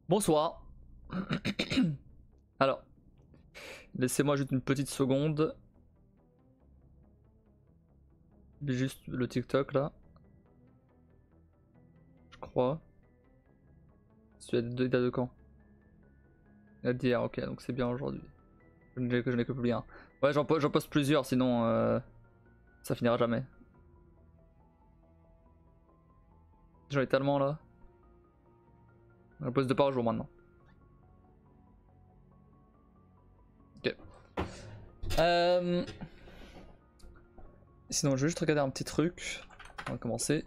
Bonsoir. Alors, laissez-moi juste une petite seconde. Juste le TikTok là. Je crois. Celui-là date de quand? Il date d'hier, ok, donc c'est bien aujourd'hui. Je n'ai que publié un. Ouais, j'en poste plusieurs, sinon ça finira jamais. J'en ai tellement là. J'en poste 2 par jour maintenant. Ok. Sinon, je vais juste regarder un petit truc. On va commencer.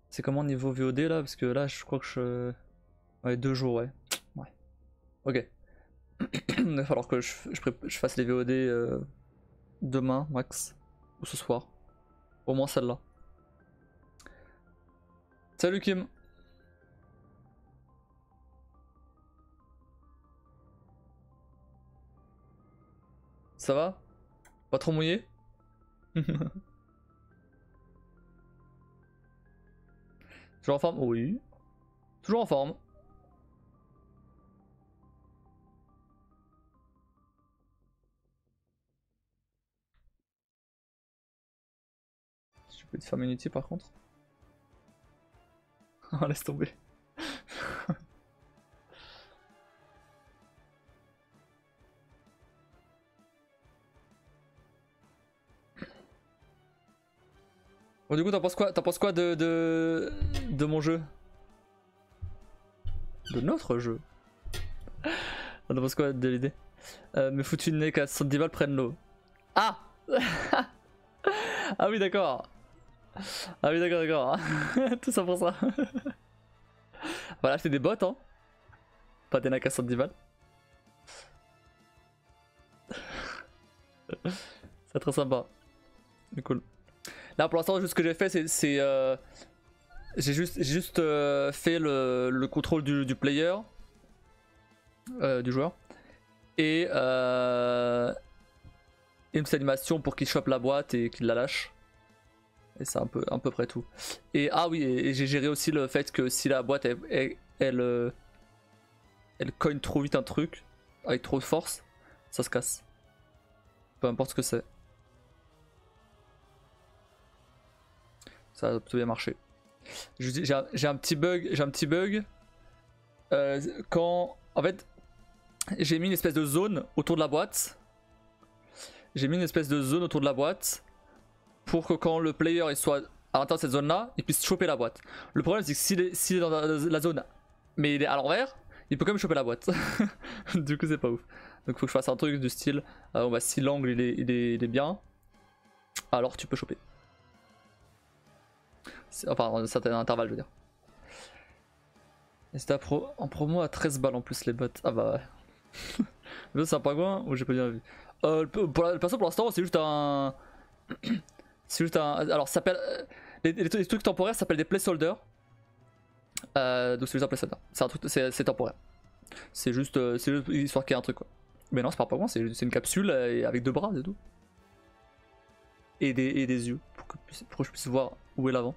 C'est comment niveau VOD là? Parce que là, je crois que je. Ouais, 2 jours, ouais. Ouais. Ok. Il va falloir que je fasse les VOD demain, max. Ou ce soir. Au moins celle-là. Salut Kim. Ça va? Pas trop mouillé? Toujours en forme? Oui. Toujours en forme. Je peux te faire Unity par contre. Oh, laisse tomber. Bon, du coup, t'en penses quoi de mon jeu? De notre jeu? T'en penses quoi de l'idée? Mes foutus nez qu'à 70 balles prennent l'eau. Ah! Ah oui, d'accord. Ah oui, d'accord. Tout ça pour ça. Voilà, acheter des bottes, hein. Pas des NAC à 70 balles. C'est très sympa. C'est cool. Là, pour l'instant, juste ce que j'ai fait, c'est j'ai juste fait le contrôle du player, du joueur, et une petite animation pour qu'il chope la boîte et qu'il la lâche. Et c'est à peu près tout. Et ah oui, et j'ai géré aussi le fait que si la boîte elle cogne trop vite un truc, avec trop de force, ça se casse. Peu importe ce que c'est. Ça a plutôt bien marché. J'ai un petit bug. Quand. En fait, j'ai mis une espèce de zone autour de la boîte. Pour que quand le player il soit à l'intérieur de cette zone là, il puisse choper la boîte. Le problème c'est que s'il est dans la zone mais il est à l'envers, il peut quand même choper la boîte. Du coup c'est pas ouf. Donc faut que je fasse un truc du style, si l'angle il est bien, alors tu peux choper. Enfin dans un certain intervalle je veux dire. Et c'était en promo à 13 balles en plus les bots. Ah bah ouais. C'est un pingouin ou j'ai pas bien vu. Perso pour l'instant c'est juste un... C'est juste un... Alors ça s'appelle... Les trucs temporaires s'appellent des placeholders. Donc c'est juste un placeholder. C'est temporaire. C'est juste histoire qu'il y ait un truc quoi. Mais non c'est pas moi, c'est une capsule avec 2 bras et tout. Et des yeux pour que je puisse voir où est l'avant.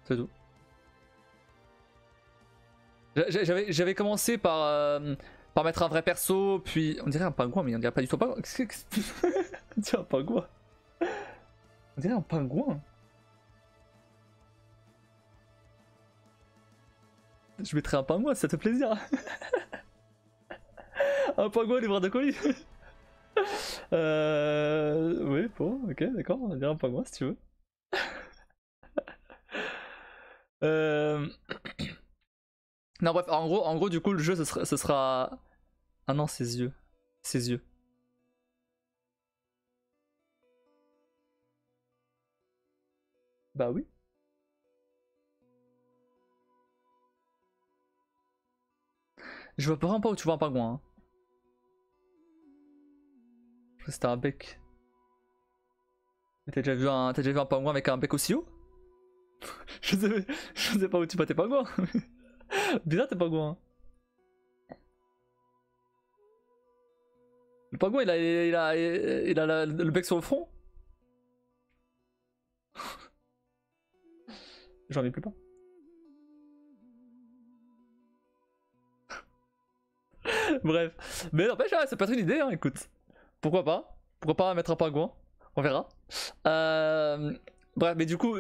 C'est tout. J'avais commencé par mettre un vrai perso, puis on dirait un pingouin, mais on dirait pas du tout un pingouin. On dirait un pingouin. On dirait un pingouin. Je mettrais un pingouin si ça te fait plaisir. Un pingouin livreur de colis. Oui, bon, ok, d'accord, on va dire un pingouin si tu veux. Euh... Non, bref, en gros, du coup, le jeu ce sera. Ah non, ses yeux. Ses yeux. Bah oui. Je vois vraiment pas où tu vois un pingouin. Hein. Je crois que c'était un bec. Mais t'as déjà vu un pingouin avec un bec aussi haut? Je sais pas où tu vois tes pingouins. Bizarre tes pingouins. Le pingouin il a le bec sur le front. J'en ai plus pas. Bref. Mais n'empêche, ouais, ça peut être une idée, hein, écoute. Pourquoi pas? Pourquoi pas mettre un pingouin? On verra. Bref, mais du coup,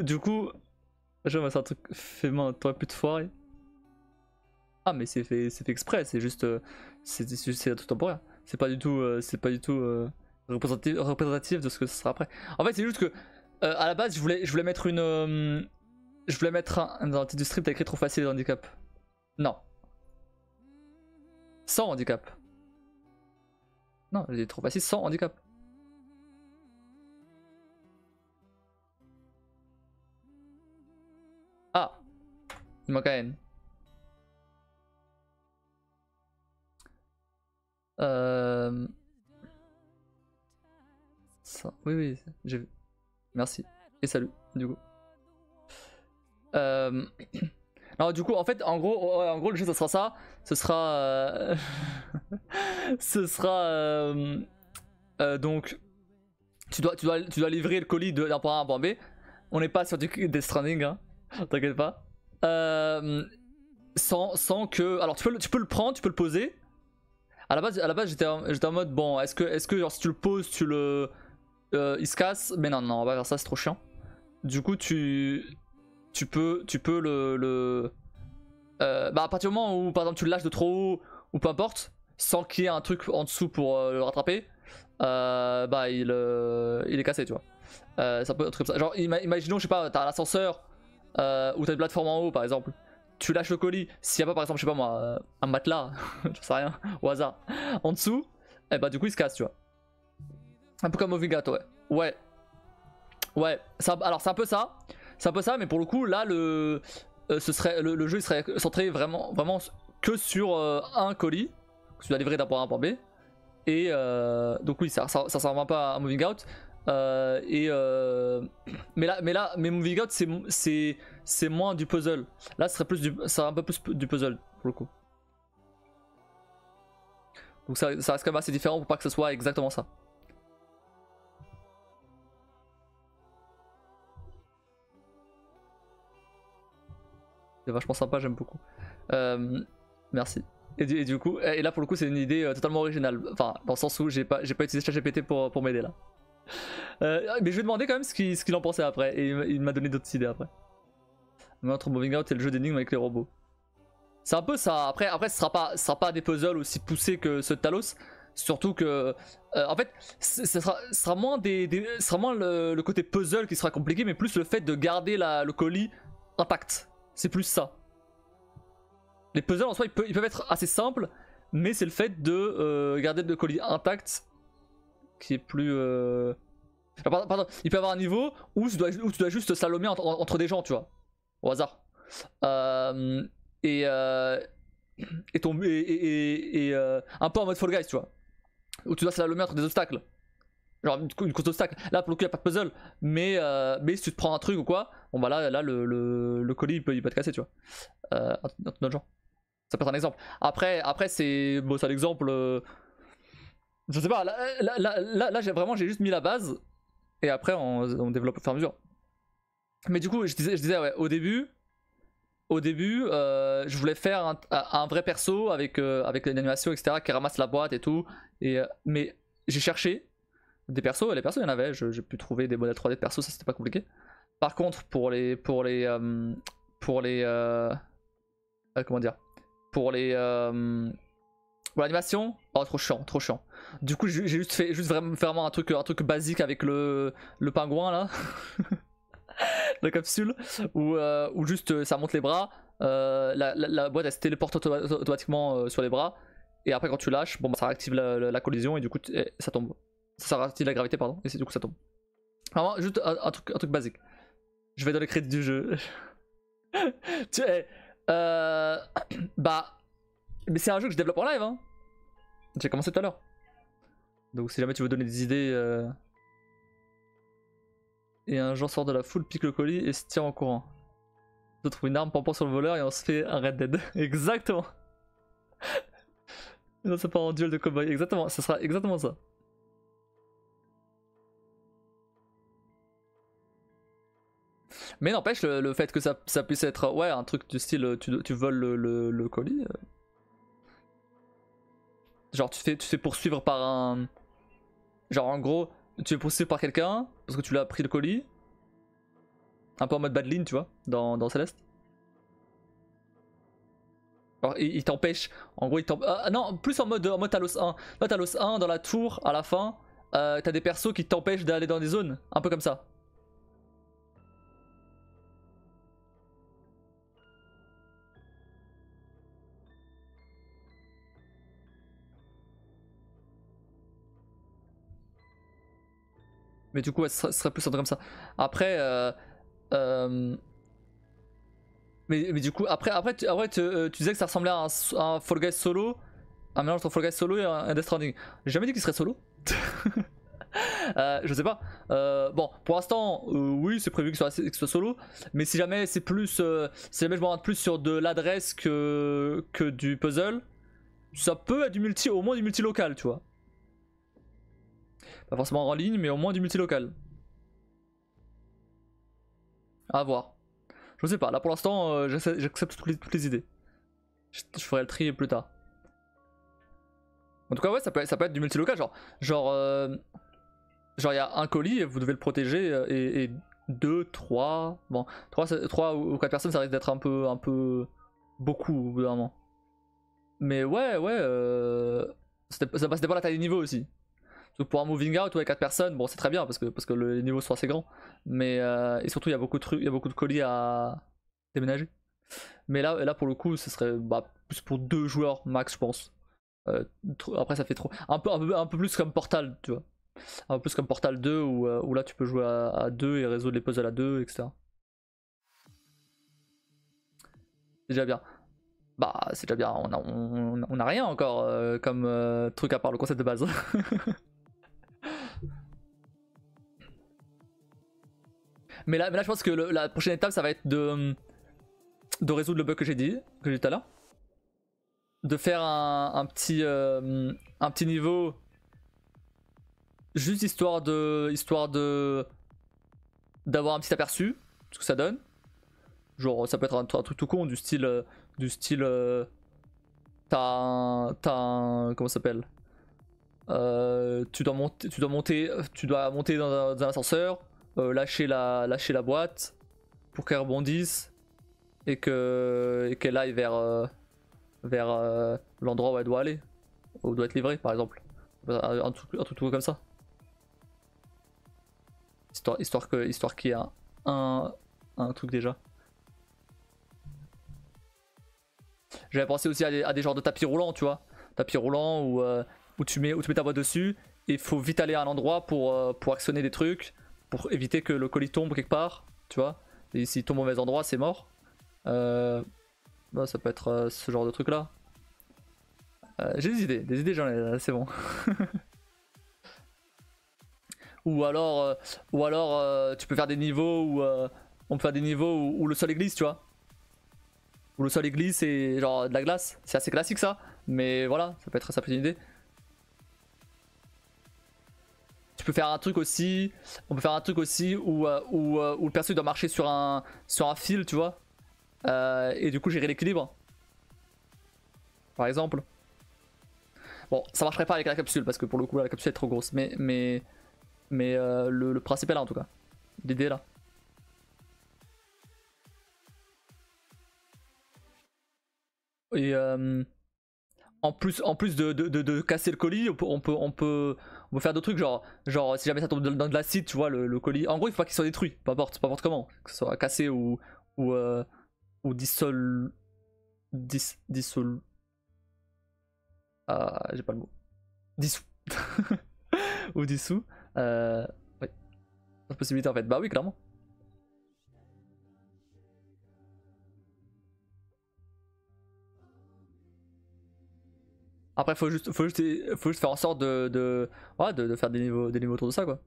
je vois, c'est un truc fait main, t'aurais pu te foirer. Ah, mais c'est fait exprès, c'est juste. C'est tout temporaire. C'est pas du tout représentatif de ce que ce sera après. En fait, c'est juste que, à la base, je voulais mettre une. Je voulais mettre dans le titre du stream, t'as écrit trop facile les handicaps. Non. Sans handicap. Non, j'ai dit trop facile sans handicap. Ah, il manque un N. Ça, oui, oui, j'ai vu. Merci. Et salut, du coup. Alors, du coup, en fait, en gros, le jeu, ça sera ça. Ce sera. Ce sera. Donc, tu dois livrer le colis d'un point A à un point B. On n'est pas sur du Death Stranding, hein. T'inquiète pas. Sans que. Alors, tu peux le prendre, tu peux le poser. À la base j'étais en mode bon, est-ce que genre, si tu le poses, il se casse? Mais non, on va faire ça, c'est trop chiant. Du coup, tu peux bah, à partir du moment où par exemple tu le lâches de trop haut ou peu importe, sans qu'il y ait un truc en dessous pour le rattraper, bah il est cassé, tu vois. C'est un peu un truc comme ça. Genre, imaginons, je sais pas, t'as un ascenseur ou t'as une plateforme en haut par exemple. Tu lâches le colis, s'il y a pas par exemple, je sais pas moi, un matelas, je sais rien, au hasard, en dessous, et bah du coup il se casse, tu vois. Un peu comme Moving Out, ouais. Ouais, alors c'est un peu ça. C'est un peu ça, mais pour le coup, là, ce serait, le jeu il serait centré vraiment que sur un colis, que tu dois livrer d'un point A à un point B. Et donc oui, ça ressemble un peu à Moving Out. Mais Moving Out, c'est moins du puzzle. Là, ce serait un peu plus du puzzle, pour le coup. Donc ça reste quand même assez différent pour pas que ce soit exactement ça. C'est vachement sympa, j'aime beaucoup. Merci. Et du coup, et là pour le coup, c'est une idée totalement originale. Enfin, dans le sens où j'ai pas utilisé ChatGPT pour m'aider là. Mais je lui ai demandé quand même ce qu'il en pensait après. Et il m'a donné d'autres idées après. Mais entre Moving Out et le jeu d'énigmes avec les robots. C'est un peu ça. Après ce sera pas des puzzles aussi poussés que ceux de Talos. Surtout que, en fait, ce sera moins, sera moins le côté puzzle qui sera compliqué, mais plus le fait de garder le colis intact. C'est plus ça. Les puzzles en soi, ils peuvent être assez simples, mais c'est le fait de garder le colis intact qui est plus. Pardon, il peut y avoir un niveau où tu dois juste slalomer entre des gens, tu vois, au hasard. Un peu en mode Fall Guys, tu vois, où tu dois slalomer entre des obstacles. Genre une course d'obstacles. Là pour le coup il n'y a pas de puzzle, mais si tu te prends un truc ou quoi, bon bah là le colis il peut te casser, tu vois. Dans notre genre. Ça peut être un exemple. Après c'est bon, c'est l'exemple. Je sais pas. Là j'ai juste mis la base et après on développe au fur et à mesure. Mais du coup je disais ouais, au début je voulais faire un vrai perso avec une animation etc qui ramasse la boîte et tout. Mais j'ai cherché des persos, les persos il y en avait, j'ai pu trouver des modèles 3D de persos, ça c'était pas compliqué. Par contre pour comment dire, pour l'animation, oh trop chiant. Du coup j'ai juste fait vraiment un truc basique avec le pingouin là, la capsule, où juste ça monte les bras, la boîte elle se téléporte automatiquement sur les bras, et après quand tu lâches, bon bah, ça réactive la collision et du coup ça tombe. Ça réactive la gravité pardon, et c'est du coup ça tombe. Vraiment juste un truc basique. Je vais dans les crédits du jeu. Bah, mais c'est un jeu que je développe en live, hein. J'ai commencé tout à l'heure. Donc si jamais tu veux donner des idées, et un genre sort de la foule, pique le colis et se tire en courant. On trouve une arme pompant sur le voleur et on se fait un Red Dead. Exactement. Non, c'est pas en duel de cowboy. Exactement, ça sera exactement ça. Mais n'empêche, le fait que ça puisse être ouais, un truc du style tu voles le colis. Genre tu te fais poursuivre par un. Genre en gros, tu es poursuivi par quelqu'un parce que tu lui as pris le colis. Un peu en mode Badline, tu vois, dans Céleste. Alors il t'empêche, en gros il t'empêche. Non, plus en mode Talos 1. Là Talos 1, dans la tour, à la fin, t'as des persos qui t'empêchent d'aller dans des zones. Un peu comme ça. Mais du coup, ouais, ce serait plus un truc comme ça. Après, euh, mais du coup, après tu disais que ça ressemblait à un Fall Guys solo, un mélange entre Fall Guys solo et un Death Stranding. J'ai jamais dit qu'il serait solo. Je sais pas. Bon, pour l'instant, oui, c'est prévu que ce soit solo. Mais si jamais c'est plus, si jamais je me rends plus sur de l'adresse que du puzzle, ça peut être du multi, au moins du multi local, tu vois. Pas forcément en ligne, mais au moins du multi local. À voir. Je sais pas. Là pour l'instant, j'accepte toutes les idées. Je ferai le tri plus tard. En tout cas, ouais, ça peut être du multi local, genre il y a un colis et vous devez le protéger et 2, 3, bon 3 ou 4 personnes ça risque d'être un peu beaucoup au bout d'un moment. Mais ouais c'était pas la taille du niveau aussi. Parce que pour un moving out ouais 4 personnes bon c'est très bien parce que les niveaux sont assez grands. Mais et surtout il y a beaucoup de trucs, il y a beaucoup de colis à déménager. Mais là pour le coup ce serait plus pour 2 joueurs max je pense. Après ça fait trop. Un peu plus comme Portal tu vois. Un peu plus comme Portal 2 où là tu peux jouer à 2 et résoudre les puzzles à 2, etc. C'est déjà bien. Bah c'est déjà bien, on a rien encore comme truc à part le concept de base. mais là je pense que la prochaine étape ça va être de résoudre le bug que j'ai dit tout à l'heure. De faire un petit niveau juste histoire de d'avoir un petit aperçu de ce que ça donne. Genre ça peut être un truc tout con du style comment ça s'appelle tu dois monter dans un ascenseur, lâcher la boîte pour qu'elle rebondisse et qu'elle aille vers l'endroit où elle doit aller, où doit être livrée par exemple. Un truc comme ça. Histoire qu'il y ait un truc déjà. J'avais pensé aussi à des genres de tapis roulants, tu vois. Tapis roulants où tu mets ta boîte dessus et il faut vite aller à un endroit pour actionner des trucs, pour éviter que le colis tombe quelque part, tu vois. Et s'il tombe au mauvais endroit, c'est mort. Ça peut être ce genre de truc là. J'ai des idées j'en ai, c'est bon. ou alors tu peux faire des niveaux on peut faire des niveaux où le sol est glisse, tu vois. Où le sol est glisse et genre de la glace. C'est assez classique ça, mais voilà, ça peut être une idée. Tu peux faire un truc aussi, on peut faire un truc aussi où le perso doit marcher sur un fil, tu vois. Et du coup gérer l'équilibre. Par exemple. Bon, ça marcherait pas avec la capsule parce que pour le coup la capsule est trop grosse, mais le principe est là en tout cas. L'idée est là. Et en plus de casser le colis, on peut faire d'autres trucs, genre si jamais ça tombe dans de l'acide, tu vois, le colis. En gros, il faut pas qu'il soit détruit, peu importe comment, que ce soit cassé ou, euh, ou dissol. Ah, j'ai pas le mot. Dissous. Ou dissous. Ouais, possibilité en fait. Bah oui, clairement. Après, faut juste faire en sorte ouais, de faire des niveaux autour de ça, quoi.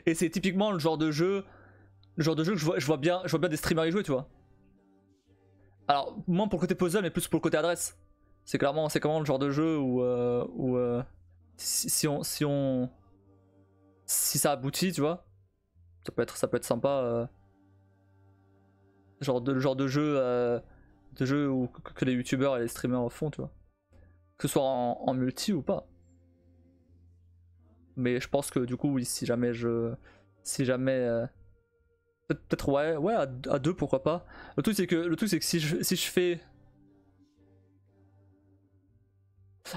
Et c'est typiquement le genre de jeu que je vois bien des streamers y jouer, tu vois. Alors, moins pour le côté puzzle, mais plus pour le côté adresse. C'est clairement le genre de jeu où si ça aboutit, tu vois, ça peut être sympa. genre de jeu où, que les youtubeurs et les streamers font, tu vois. Que ce soit en multi ou pas. Mais je pense que du coup, oui, si jamais si jamais. Peut-être ouais, à deux, pourquoi pas. Le truc c'est que si je fais.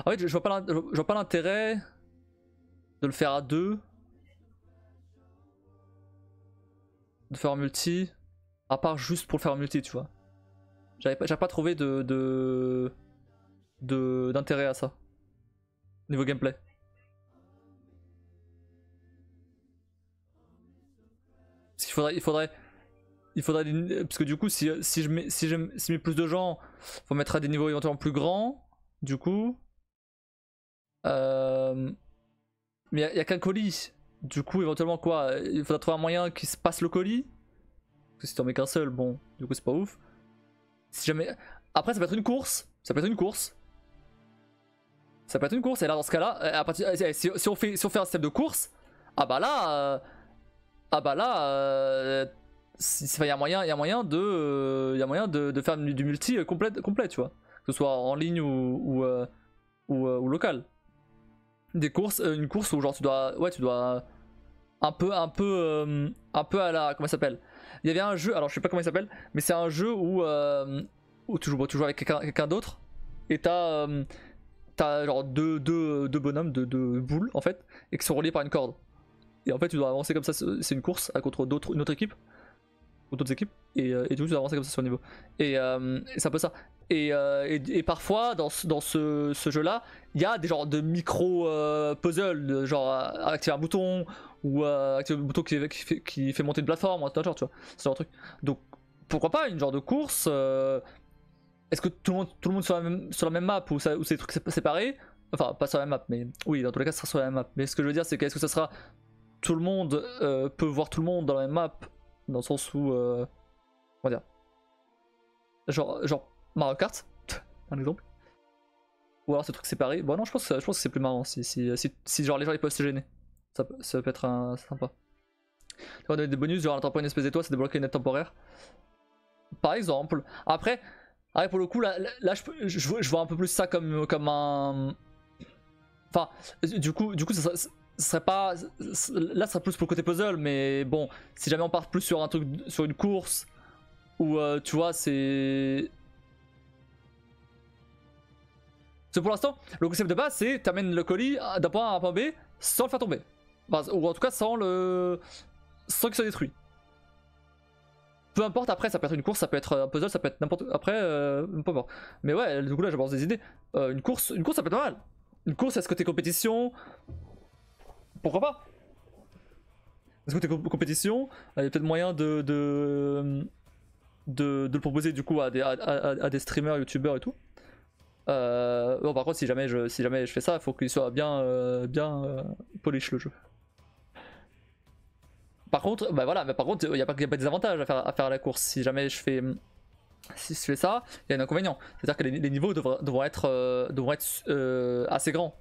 En fait, je vois pas l'intérêt de le faire à deux. De faire en multi. À part juste pour le faire en multi, tu vois. J'avais pas trouvé d'intérêt à ça. Niveau gameplay. Parce il faudrait parce que du coup si je mets plus de gens, faut mettre à des niveaux éventuellement plus grands. Du coup. Mais y a qu'un colis. Du coup, éventuellement, quoi, il faudra trouver un moyen qui se passe le colis. Parce que si t'en mets qu'un seul, bon, du coup, c'est pas ouf. Si jamais. Après, ça peut être une course. Ça peut être une course. Ça peut être une course. Et là, dans ce cas-là, si on fait un système de course, ah bah là. Ah bah là. Il y a moyen de faire du multi complet, tu vois. Que ce soit en ligne ou local. Des courses, une course où genre tu dois un peu à la, comment ça s'appelle, il y avait un jeu, alors je sais pas comment il s'appelle, mais c'est un jeu où tu joues avec quelqu'un d'autre et t'as genre deux bonhommes, deux boules en fait, et qui sont reliés par une corde, et en fait tu dois avancer comme ça. C'est une course contre une autre équipe ou d'autres équipes, et du coup tu dois avancer comme ça sur le niveau, et c'est un peu ça. Et parfois dans ce jeu là il y a des genres de micro puzzles, genre activer un bouton ou activer un bouton qui fait monter une plateforme, un genre, tu vois, ce genre de truc. Donc pourquoi pas une genre de course. Est-ce que tout le monde sur la même map, ou c'est des trucs séparés? Enfin pas sur la même map, mais oui, dans tous les cas ça sera sur la même map. Mais ce que je veux dire c'est qu'est-ce que ça sera, tout le monde peut voir tout le monde dans la même map, dans le sens où comment dire, genre Mario Kart, un exemple. Ou alors ce truc séparé. Bon non, je pense que c'est plus marrant si genre les gens ils peuvent se gêner. Ça peut être sympa. On a des bonus, genre attraper une espèce d'étoile, c'est débloquer une aide temporaire. Par exemple. Après pour le coup là je vois un peu plus ça comme un. Enfin, du coup ça serait pas. Là ça serait plus pour le côté puzzle, mais bon, si jamais on part plus sur un truc, sur une course, où tu vois c'est. Parce que pour l'instant, le concept de base, c'est t'amènes le colis d'un point A à un point B sans le faire tomber. Enfin, ou en tout cas sans qu'il soit détruit. Peu importe, après, ça peut être une course, ça peut être un puzzle, ça peut être n'importe. Après, peu importe. Mais ouais, du coup, là, j'avance des idées. Une course, ça peut être pas mal. Une course, à ce côté compétition. Pourquoi pas? À ce côté compétition, il y a peut-être moyen de le proposer du coup à des streamers, youtubeurs et tout. Bon, par contre, si jamais je fais ça, il faut qu'il soit bien polish le jeu. Par contre, bah voilà, mais par contre, il n'y a pas de désavantage à faire la course. Si jamais si je fais ça, il y a un inconvénient. C'est-à-dire que les niveaux devront être assez grands.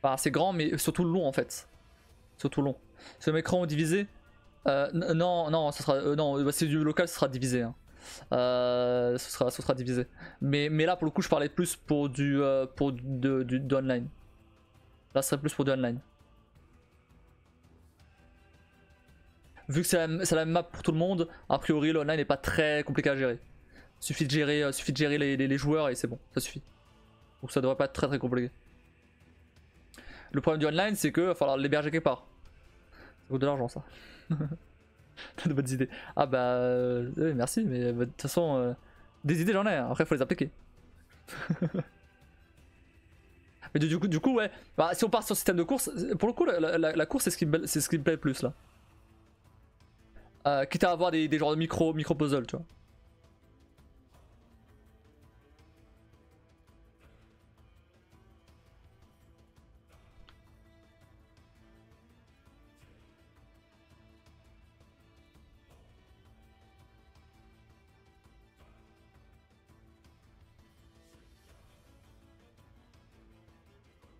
Enfin, assez grand, mais surtout long en fait. Surtout long. Si le écran est divisé, non, ça sera, non, c'est du local, ce sera divisé. Hein. Ce sera divisé. Mais là, pour le coup, je parlais plus pour du online. Là, ce serait plus pour du online. Vu que c'est la même map pour tout le monde, a priori, le online n'est pas très compliqué à gérer. Suffit de gérer les joueurs et c'est bon, ça suffit. Donc ça devrait pas être très compliqué. Le problème du online, c'est qu'il va falloir l'héberger quelque part. Ça coûte de l'argent, ça. T'as de bonnes idées. Ah bah, oui, merci, mais de toute façon, des idées j'en ai, hein. Après faut les appliquer. Mais du coup, ouais, bah, si on part sur le système de course, pour le coup, la course, c'est ce qui me plaît le plus là. Quitte à avoir des genres de micro puzzle, tu vois.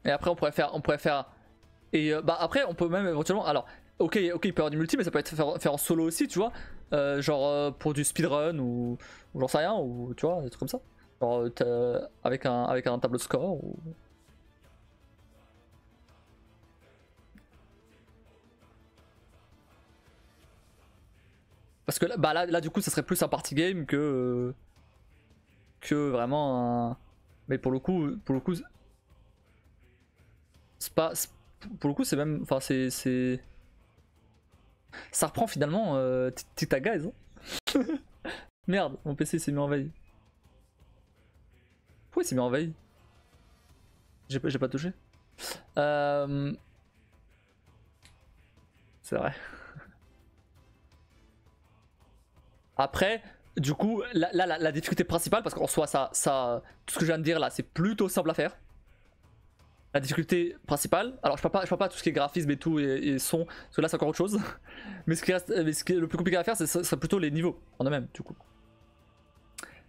Et après on pourrait faire et bah après on peut même éventuellement alors ok il peut y avoir du multi mais ça peut être faire en solo aussi tu vois genre pour du speedrun ou j'en sais rien ou tu vois des trucs comme ça genre avec un tableau de score ou... Parce que là, bah là du coup ça serait plus un party game que vraiment un... Mais pour le coup c'est pas pour le coup c'est même enfin ça reprend finalement Tita Guys hein. Merde mon PC s'est mis en veille. Pourquoi il s'est mis en veille? J'ai pas touché. C'est vrai. Après, du coup, la difficulté principale, parce qu'en soi, tout ce que je viens de dire là, c'est plutôt simple à faire. La difficulté principale, alors je parle pas tout ce qui est graphisme et tout et son, parce que là c'est encore autre chose. Mais ce qui est le plus compliqué à faire, ce serait plutôt les niveaux en eux-mêmes, du coup.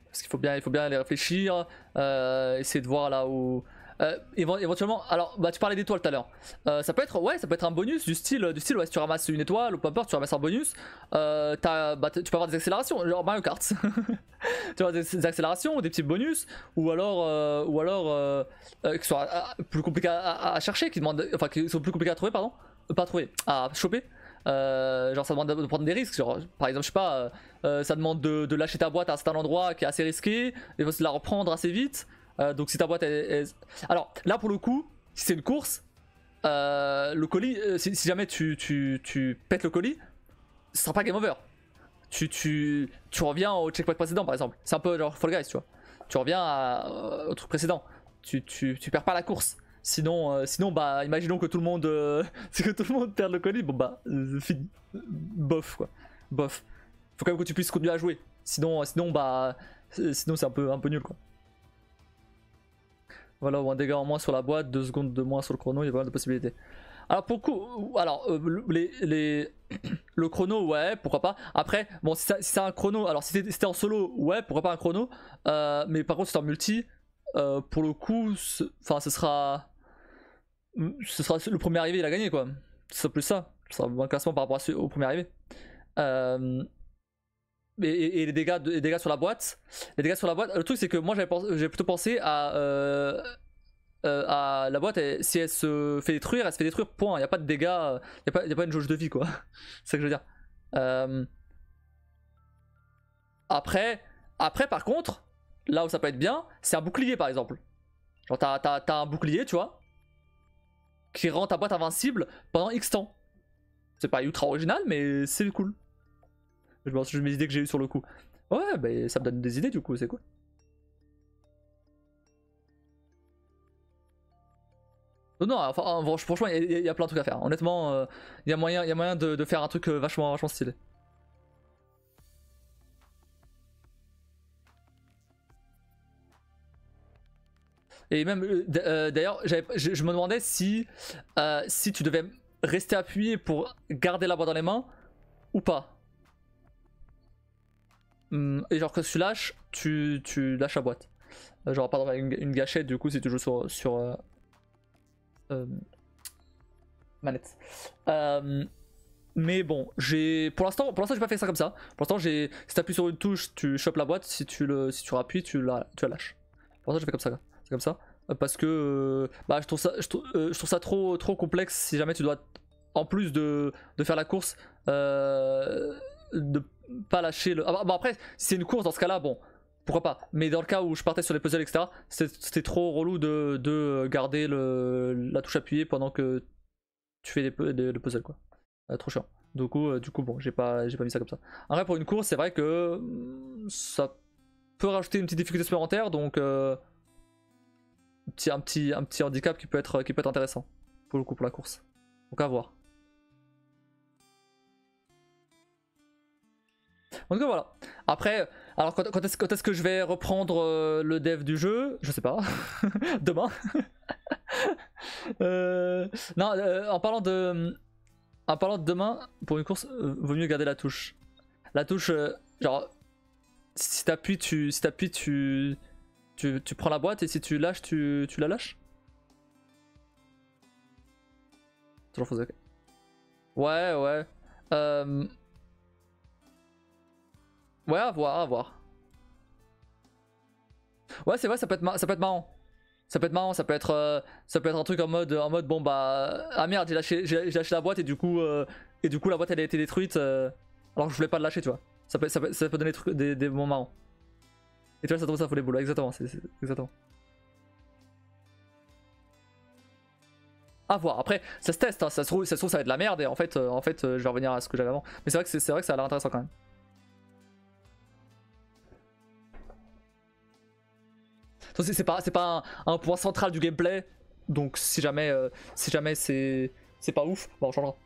Parce qu'il faut bien les réfléchir, essayer de voir là où. Éventuellement, alors bah tu parlais d'étoiles tout à l'heure. Ça peut être un bonus du style ouais, si tu ramasses une étoile ou peu importe, tu ramasses un bonus. Tu peux avoir des accélérations, genre Mario Kart. Tu vas avoir des accélérations ou des petits bonus, ou alors qui sont plus compliqués à chercher, enfin qui sont plus compliqués à trouver, pardon, pas à trouver, à choper. Genre ça demande de prendre des risques, genre par exemple je sais pas, ça demande de lâcher ta boîte à un certain endroit qui est assez risqué, et de la reprendre assez vite. Donc si ta boîte alors là pour le coup, si c'est une course, le colis, si jamais tu pètes le colis, ce sera pas game over. Tu reviens au checkpoint précédent par exemple. C'est un peu genre Fall Guys, tu vois. Tu reviens au truc précédent. Tu perds pas la course. Sinon bah imaginons que tout le monde que tout le monde perde le colis, bon bah fini. Bof quoi. Bof. Faut quand même que tu puisses continuer à jouer. Sinon bah sinon c'est un peu nul quoi. Voilà, ou un dégât en moins sur la boîte, 2 secondes de moins sur le chrono, il y a pas mal de possibilités. Alors pour le coup, alors le chrono, ouais, pourquoi pas. Après, bon, si c'est un chrono, alors si t'es en solo, ouais, pourquoi pas un chrono. Mais par contre, si t'es en multi, pour le coup, enfin, ce sera le premier arrivé, il a gagné quoi. C'est plus ça. Ce sera un classement par rapport au premier arrivé. Et les dégâts sur la boîte. Les dégâts sur la boîte. Le truc c'est que moi j'avais plutôt pensé à la boîte, si elle se fait détruire, elle se fait détruire, point. Il n'y a pas de dégâts, il n'y a pas une jauge de vie, quoi. C'est ça que je veux dire. Euh... Après, par contre, là où ça peut être bien, c'est un bouclier, par exemple. Genre, t'as un bouclier, tu vois, qui rend ta boîte invincible pendant X temps. C'est pas ultra original, mais c'est cool. Je mes idées que j'ai eues sur le coup. Ouais, bah, ça me donne des idées, du coup, c'est cool. Non, enfin, franchement, il y a plein de trucs à faire. Honnêtement, il y a moyen de faire un truc vachement stylé. Et même, d'ailleurs, je me demandais si tu devais rester appuyé pour garder la boîte dans les mains ou pas. Et genre que tu lâches, tu lâches la boîte. Genre par exemple une gâchette du coup si tu joues sur manette. Mais bon, pour l'instant j'ai pas fait ça comme ça. Pour l'instant si t'appuies sur une touche, tu chopes la boîte, si tu rappuies, tu la lâches. Pour l'instant j'ai fait comme ça. C'est comme ça. Parce que bah, je trouve ça trop complexe si jamais tu dois, en plus de faire la course, de pas lâcher le. Ah, bah après, si c'est une course dans ce cas-là, bon, pourquoi pas. Mais dans le cas où je partais sur les puzzles, etc., c'était trop relou de garder la touche appuyée pendant que tu fais le puzzle, quoi. Trop chiant. Du coup, bon, j'ai pas mis ça comme ça. Après, pour une course, c'est vrai que ça peut rajouter une petite difficulté supplémentaire, donc un petit handicap qui peut être intéressant pour le coup pour la course. Donc à voir. En tout cas voilà. Après, alors quand est-ce que je vais reprendre le dev du jeu? Je sais pas. Demain. Non, en parlant de demain, pour une course, vaut mieux garder la touche. La touche, genre, si t'appuies, tu prends la boîte et si tu lâches, tu la lâches. Toujours faux, ok. Ouais, ouais. Ouais, à voir, à voir. Ouais, c'est vrai, ça peut être marrant. Ça peut être marrant, ça peut être un truc en mode bon bah ah merde j'ai lâché la boîte et du coup la boîte elle a été détruite alors que je voulais pas le lâcher tu vois. Ça peut donner des moments marrants. Et tu vois ça trouve ça fout les boules, exactement, exactement. À voir. Après ça se teste, hein. Ça se trouve ça va être de la merde et en fait je vais revenir à ce que j'avais avant. Mais c'est vrai que ça a l'air intéressant quand même. C'est pas un point central du gameplay, donc si jamais c'est pas ouf, bon on changera.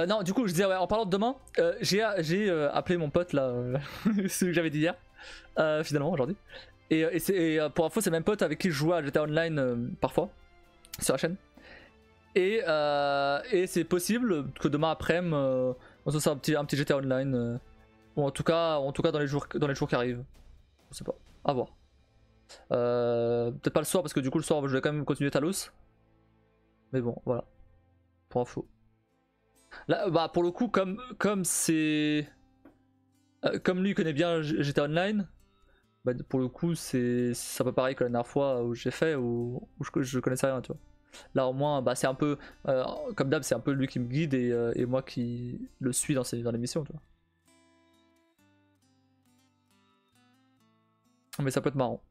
Non, du coup, je disais, ouais, en parlant de demain, j'ai appelé mon pote là, celui que j'avais dit hier, finalement aujourd'hui. Pour info, c'est le même pote avec qui je jouais à GTA Online parfois sur la chaîne. Et c'est possible que demain après-midi, on se fasse un petit GTA Online, ou en tout cas dans les jours qui arrivent. Je sais pas, à voir. Peut-être pas le soir parce que du coup le soir je vais quand même continuer Talos. Mais bon, voilà, pour info. Là, bah pour le coup, comme c'est, comme lui connaît bien GTA Online, bah pour le coup c'est un peu pareil que la dernière fois où j'ai fait où je connaissais rien, tu vois. Là au moins, bah c'est un peu, comme d'hab, c'est un peu lui qui me guide et moi qui le suis dans les missions, tu vois. Mais ça peut être marrant.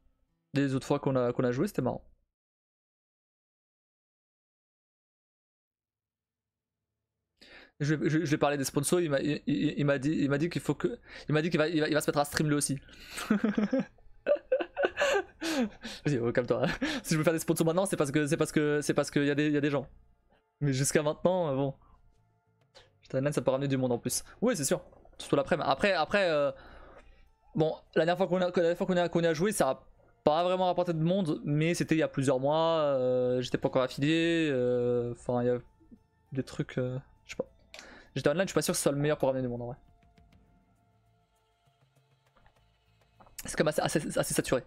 Les autres fois qu'on a joué, c'était marrant. Je lui ai parlé des sponsors, il m'a dit qu'il faut que, il m'a dit il va se mettre à stream lui aussi. Vas-y, oh, calme-toi. Si je veux faire des sponsors maintenant, c'est parce qu'il y a des gens. Mais jusqu'à maintenant, bon. Putain, ça peut ramener du monde en plus. Oui, c'est sûr. Surtout l'après-midi. Après, bon, la dernière fois qu'on y a joué, ça a pas vraiment rapporté de monde, mais c'était il y a plusieurs mois. J'étais pas encore affilié. Enfin, il y a des trucs. Je sais pas. J'étais online, je suis pas sûr que ce soit le meilleur pour ramener du monde en vrai. C'est quand même assez saturé.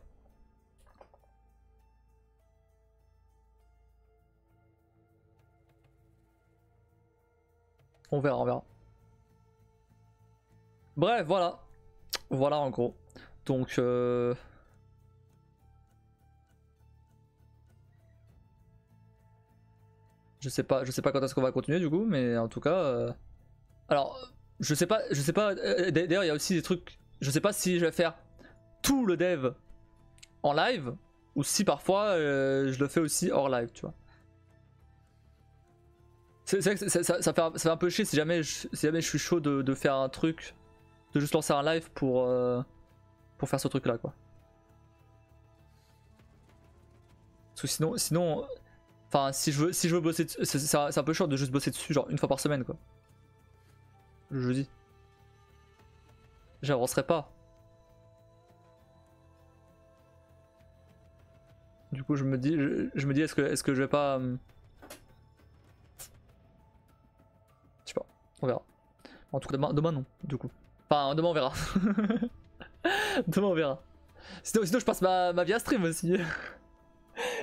On verra, on verra. Bref, voilà. Voilà en gros. Donc, je sais pas quand est-ce qu'on va continuer du coup, mais en tout cas. Alors, je sais pas. D'ailleurs, il y a aussi des trucs. Je sais pas si je vais faire tout le dev en live ou si parfois je le fais aussi hors live, tu vois. C'est vrai que ça fait un peu chier si jamais je suis chaud de faire un truc, de juste lancer un live pour faire ce truc là, quoi. Parce que sinon, enfin, si je veux bosser, c'est un peu chiant de juste bosser dessus, genre une fois par semaine, quoi. Le jeudi. J'avancerai pas. Du coup, je me dis, est-ce que je vais pas, je sais pas, on verra. En tout cas, demain non, du coup. Enfin, demain on verra. Demain on verra. Sinon je passe ma vie à stream aussi.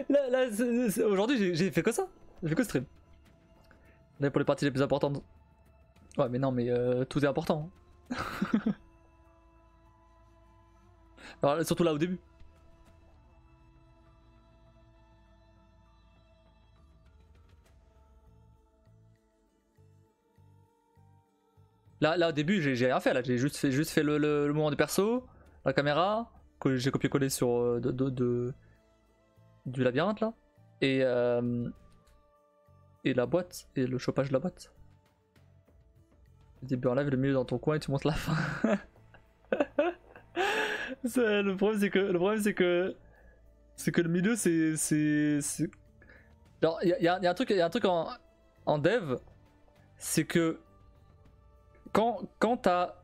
Là aujourd'hui j'ai fait que ça. J'ai fait que stream. Là pour les parties les plus importantes. Ouais mais non mais tout est important. Alors, surtout là au début. Là au début j'ai rien fait là. J'ai juste fait le moment du perso, la caméra, que j'ai copié-collé sur du labyrinthe là. Et, et la boîte, et le chopage de la boîte. Le début en live, le milieu dans ton coin et tu montes la fin. Le problème c'est que le milieu c'est genre il y a un truc en dev, c'est que quand t'as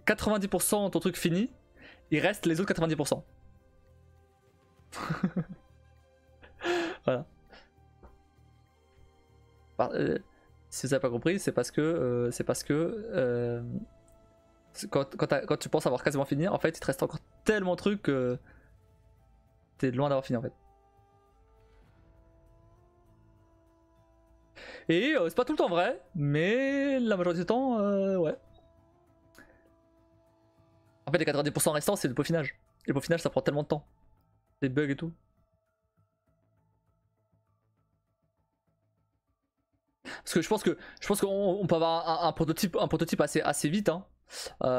90% de ton truc fini, il reste les autres 90%. Voilà. Si vous avez pas compris, c'est parce que quand tu penses avoir quasiment fini, en fait, il te reste encore tellement de trucs que t'es loin d'avoir fini en fait. Et c'est pas tout le temps vrai, mais la majorité du temps, ouais. En fait, les 90% restants, c'est le peaufinage. Et le peaufinage, ça prend tellement de temps. Des bugs et tout. Parce que je pense qu'on peut avoir un prototype assez vite, hein.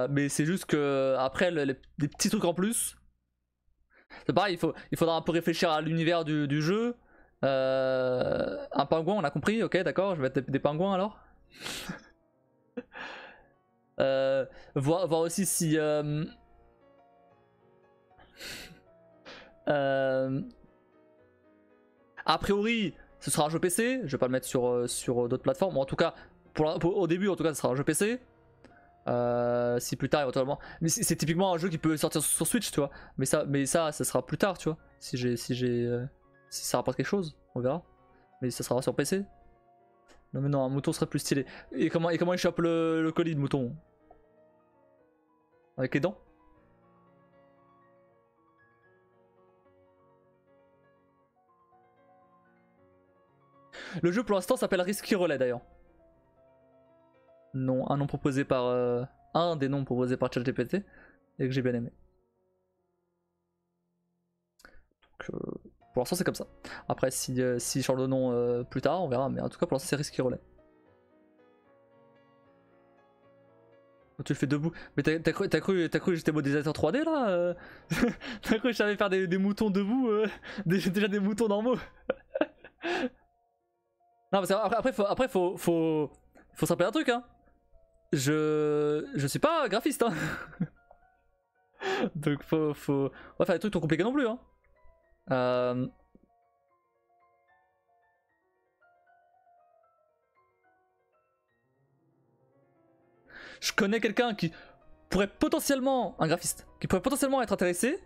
Mais c'est juste que après des petits trucs en plus. C'est pareil, il faudra un peu réfléchir à l'univers du jeu. Un pingouin, on a compris, ok, d'accord, je vais mettre des pingouins alors. Voir aussi si a priori ce sera un jeu PC, je vais pas le mettre sur d'autres plateformes, en tout cas au début en tout cas ce sera un jeu PC. Si plus tard éventuellement, mais c'est typiquement un jeu qui peut sortir sur Switch, tu vois, mais ça sera plus tard, tu vois, si ça rapporte quelque chose, on verra, mais ça sera sur PC. Non mais non, un mouton serait plus stylé. Et comment il chope le colis de mouton? Avec les dents? Le jeu pour l'instant s'appelle Risky Relay d'ailleurs. Non, un nom proposé par un des noms proposés par ChatGPT et que j'ai bien aimé. Donc, pour l'instant c'est comme ça. Après si je change de nom plus tard on verra, mais en tout cas pour l'instant c'est Risky Relay. Tu le fais debout. Mais t'as cru que j'étais modélisateur 3D là T'as cru que je savais faire des moutons debout déjà des moutons normaux. Non parce qu'après faut se rappeler un truc, hein. Je suis pas graphiste, hein. Donc faut on va faire des trucs trop compliqués non plus, hein. Je connais quelqu'un qui pourrait potentiellement, un graphiste, qui pourrait potentiellement être intéressé.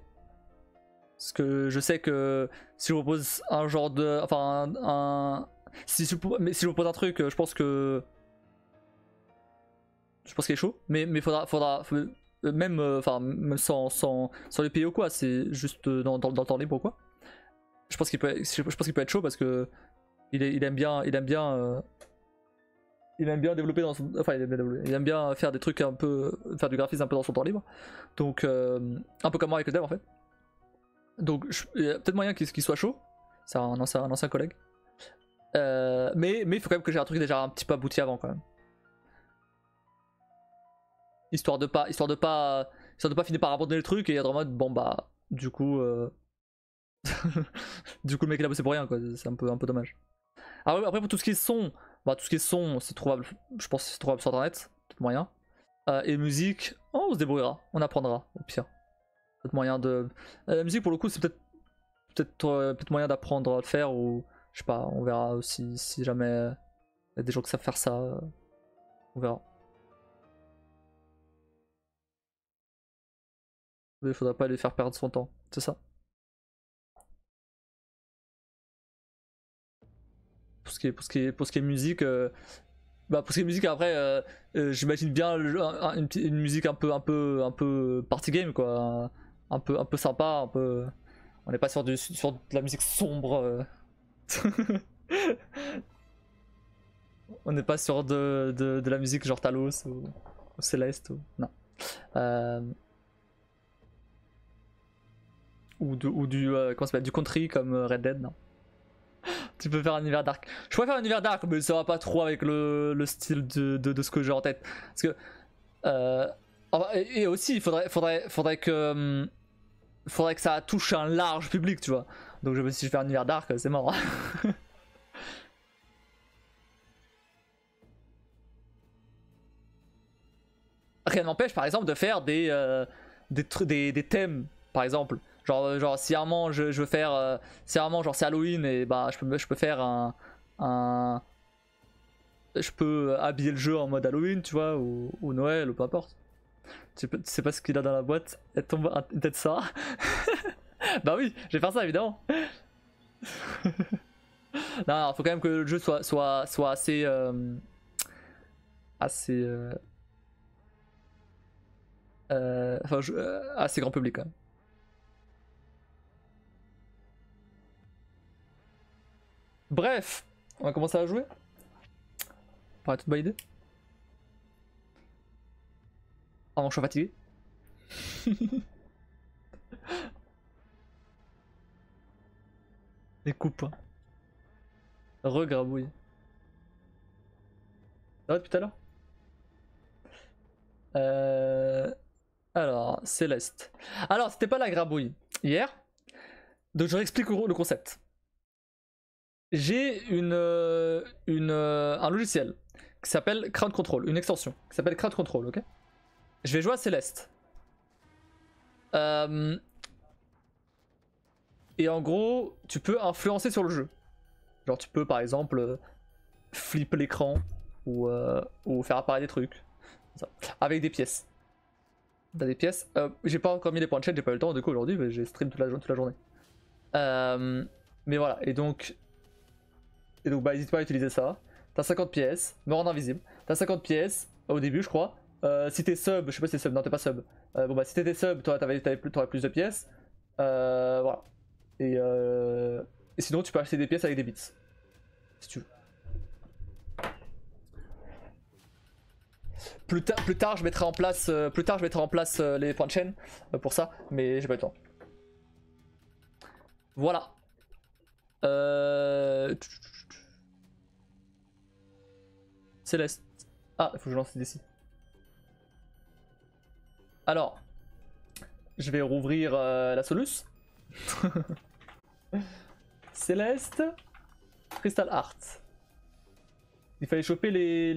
Parce que je sais que si je vous propose un genre de. Enfin, mais si je vous propose un truc, je pense que. Je pense qu'il est chaud. Mais même, même sans les payer ou quoi, c'est juste dans le temps libre ou quoi. Je pense qu'il peut être chaud parce que il aime bien développer dans son. Enfin, il aime bien faire des trucs un peu. Faire du graphisme un peu dans son temps libre. Donc, un peu comme moi avec le dev en fait. Donc, il y a peut-être moyen qu'il soit chaud. C'est un ancien collègue. Mais il faut quand même que j'ai un truc déjà un petit peu abouti avant quand même. Histoire de pas finir par abandonner le truc et être en mode bon bah du coup du coup le mec il a bossé pour rien quoi, c'est un peu dommage. Alors, après pour tout ce qui est son, c'est trouvable, je pense que c'est trouvable sur internet, peut-être moyen. Et musique, on se débrouillera, on apprendra au pire. Peut-être moyen de. La musique pour le coup c'est peut-être moyen d'apprendre à le faire ou je sais pas, on verra aussi si jamais il y a des gens qui savent faire ça, on verra. Mais il faudra pas les faire perdre son temps, c'est ça. Pour ce qui est musique, pour ce qui est musique après, j'imagine bien une musique un peu party game quoi, un peu sympa, un peu. On n'est pas sur de la musique sombre. On n'est pas sur de la musique genre Talos ou Céleste non. Euh, ou du comment ça s'appelle, du country comme Red Dead, non. Tu peux faire un univers dark. Je pourrais faire un univers dark, mais ça va pas trop avec le style de ce que j'ai en tête. Parce que. Et aussi, il faudrait que ça touche un large public, tu vois. Donc si je fais un univers dark, c'est mort. Rien n'empêche, par exemple, de faire des thèmes, par exemple. Genre si vraiment je veux faire. Si vraiment genre c'est Halloween et bah je peux faire je peux habiller le jeu en mode Halloween, tu vois, ou Noël, ou peu importe. Tu sais pas ce qu'il a dans la boîte, elle tombe peut-être ça. Bah oui, je vais faire ça évidemment. Non, faut quand même que le jeu soit assez. Assez. Assez grand public quand même. Bref, on va commencer à jouer. paraît toute bonne idée. Oh, je suis fatigué. Les coupes. Regrabouille. Ça va depuis tout à l'heure Alors, Céleste. Alors, c'était pas la grabouille hier. Donc, je réexplique le concept. J'ai un logiciel qui s'appelle Crowd Control, une extension qui s'appelle Crowd Control, ok. Je vais jouer à Céleste. Et en gros, tu peux influencer sur le jeu. Genre, tu peux par exemple flipper l'écran ou faire apparaître des trucs. Ça. Avec des pièces. T'as des pièces. J'ai pas encore mis les points de chat, j'ai pas eu le temps. Du coup, aujourd'hui, j'ai stream toute la journée. Mais voilà, et donc bah, n'hésite pas à utiliser ça. T'as 50 pièces, me rendre invisible. T'as 50 pièces au début, je crois. Si t'es sub, je sais pas si t'es sub, non, t'es pas sub. Bon, bah, si t'étais sub, t'aurais plus de pièces. Voilà. Et sinon, tu peux acheter des pièces avec des bits. Si tu veux. Plus tard, je mettrai en place, les points de chaîne pour ça, mais j'ai pas eu le temps. Voilà. Céleste. Ah, il faut que je lance d'ici. Alors, je vais rouvrir la Solus. Céleste. Crystal Heart. Il fallait choper les